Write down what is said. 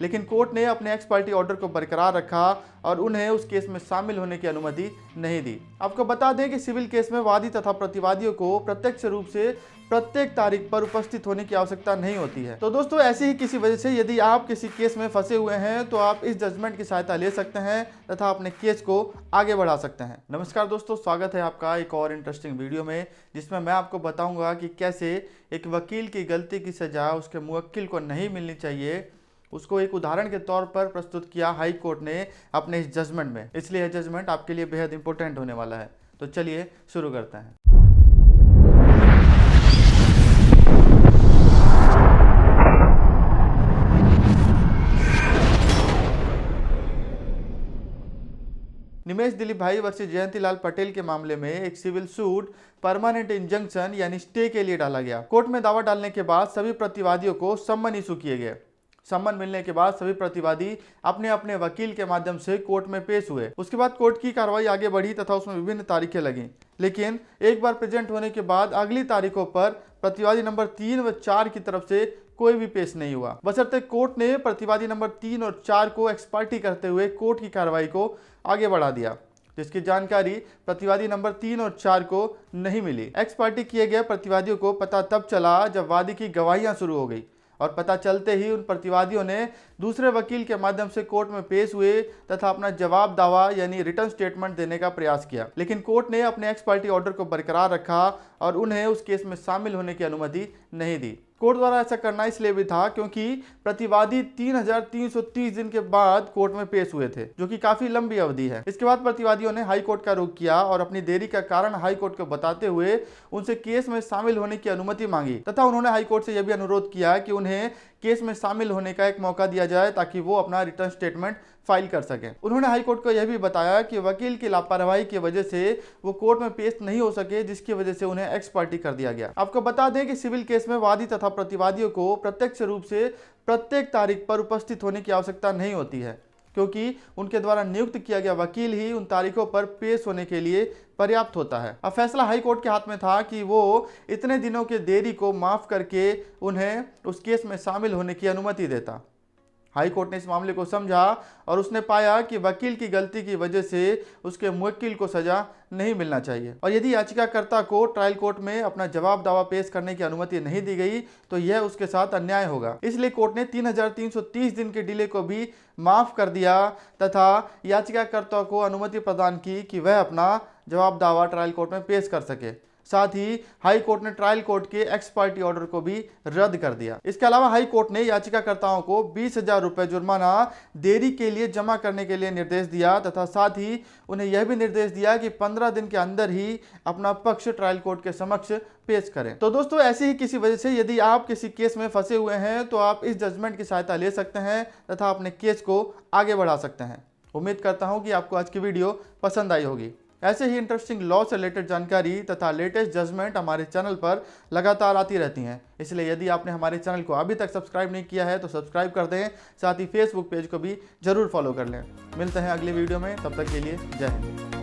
लेकिन कोर्ट ने अपने एक्स पार्टी ऑर्डर को बरकरार रखा और उन्हें उस केस में शामिल होने की अनुमति नहीं दी। आपको बता दें कि सिविल केस में वादी तथा प्रतिवादियों को प्रत्यक्ष रूप से प्रत्येक तारीख पर उपस्थित होने की आवश्यकता नहीं होती है। तो दोस्तों, ऐसी ही किसी वजह से यदि आप किसी केस में फंसे हुए हैं तो आप इस जजमेंट की सहायता ले सकते हैं तथा अपने केस को आगे बढ़ा सकते हैं। नमस्कार दोस्तों, स्वागत है आपका एक और इंटरेस्टिंग वीडियो में, जिसमें मैं आपको बताऊंगा कि कैसे एक वकील की गलती की सजा उसके मुवक्किल को नहीं मिलनी चाहिए, उसको एक उदाहरण के तौर पर प्रस्तुत किया हाई कोर्ट ने अपने इस जजमेंट में। इसलिए यह जजमेंट आपके लिए बेहद इंपॉर्टेंट होने वाला है। तो चलिए शुरू करते हैं। निमेश दिलीप भाई वर्सेस जयंतीलाल पटेल के मामले में एक सिविल सूट परमानेंट इंजंक्शन यानी स्टे के लिए डाला गया। कोर्ट में दावा डालने के बाद सभी प्रतिवादियों को सम्मन इशू किए गए। सम्मन मिलने के बाद सभी प्रतिवादी अपने अपने वकील के माध्यम से कोर्ट में पेश हुए। उसके बाद कोर्ट की कार्रवाई आगे बढ़ी तथा उसमें विभिन्न तारीखें लगी। लेकिन एक बार प्रेजेंट होने के बाद अगली तारीखों पर प्रतिवादी नंबर 3 व 4 की तरफ से कोई भी पेश नहीं हुआ, बशर्ते कोर्ट ने प्रतिवादी नंबर 3 और 4 को एक्स पार्टी करते हुए कोर्ट की कार्रवाई को आगे बढ़ा दिया, जिसकी जानकारी प्रतिवादी नंबर 3 और 4 को नहीं मिली। एक्स पार्टी किए गए प्रतिवादियों को पता तब चला जब वादी की गवाहियां शुरू हो गई और पता चलते ही उन प्रतिवादियों ने दूसरे वकील के माध्यम से कोर्ट में पेश हुए तथा अपना जवाब दावा यानी रिटर्न स्टेटमेंट देने का प्रयास किया। लेकिन कोर्ट ने अपने एक्स पार्टी ऑर्डर को बरकरार रखा और उन्हें उस केस में शामिल होने की अनुमति नहीं दी। कोर्ट द्वारा ऐसा करना इसलिए भी था क्योंकि प्रतिवादी 3330 दिन के बाद कोर्ट में पेश हुए थे, जो कि काफी लंबी अवधि है। इसके बाद प्रतिवादियों ने हाई कोर्ट का रुख किया और अपनी देरी का कारण हाई कोर्ट को बताते हुए उनसे केस में शामिल होने की अनुमति मांगी तथा उन्होंने हाई कोर्ट से यह भी अनुरोध किया कि उन्हें केस में शामिल होने का एक मौका दिया जाए ताकि वो अपना रिटर्न स्टेटमेंट फाइल कर सकें। उन्होंने हाई कोर्ट को यह भी बताया कि वकील की लापरवाही की वजह से वो कोर्ट में पेश नहीं हो सके, जिसकी वजह से उन्हें एक्स पार्टी कर दिया गया। आपको बता दें कि सिविल केस में वादी तथा प्रतिवादियों को प्रत्यक्ष रूप से प्रत्येक तारीख पर उपस्थित होने की आवश्यकता नहीं होती है, क्योंकि उनके द्वारा नियुक्त किया गया वकील ही उन तारीखों पर पेश होने के लिए पर्याप्त होता है। अब फैसला हाई कोर्ट के हाथ में था कि वो इतने दिनों के देरी को माफ करके उन्हें उस केस में शामिल होने की अनुमति देता। हाई कोर्ट ने इस मामले को समझा और उसने पाया कि वकील की गलती की वजह से उसके मुवक्किल को सजा नहीं मिलना चाहिए, और यदि याचिकाकर्ता को ट्रायल कोर्ट में अपना जवाब दावा पेश करने की अनुमति नहीं दी गई तो यह उसके साथ अन्याय होगा। इसलिए कोर्ट ने 3330 दिन के डिले को भी माफ कर दिया तथा याचिकाकर्ता को अनुमति प्रदान की कि वह अपना जवाब दावा ट्रायल कोर्ट में पेश कर सके। साथ ही हाई कोर्ट ने ट्रायल कोर्ट के एक्स पार्टी ऑर्डर को भी रद्द कर दिया। इसके अलावा हाई कोर्ट ने याचिकाकर्ताओं को 20,000 रुपये जुर्माना देरी के लिए जमा करने के लिए निर्देश दिया तथा साथ ही उन्हें यह भी निर्देश दिया कि 15 दिन के अंदर ही अपना पक्ष ट्रायल कोर्ट के समक्ष पेश करें। तो दोस्तों, ऐसी ही किसी वजह से यदि आप किसी केस में फंसे हुए हैं तो आप इस जजमेंट की सहायता ले सकते हैं तथा अपने केस को आगे बढ़ा सकते हैं। उम्मीद करता हूँ कि आपको आज की वीडियो पसंद आई होगी। ऐसे ही इंटरेस्टिंग लॉ से रिलेटेड जानकारी तथा लेटेस्ट जजमेंट हमारे चैनल पर लगातार आती रहती हैं। इसलिए यदि आपने हमारे चैनल को अभी तक सब्सक्राइब नहीं किया है तो सब्सक्राइब कर दें, साथ ही फेसबुक पेज को भी जरूर फॉलो कर लें। मिलते हैं अगले वीडियो में, तब तक के लिए जय हिंद।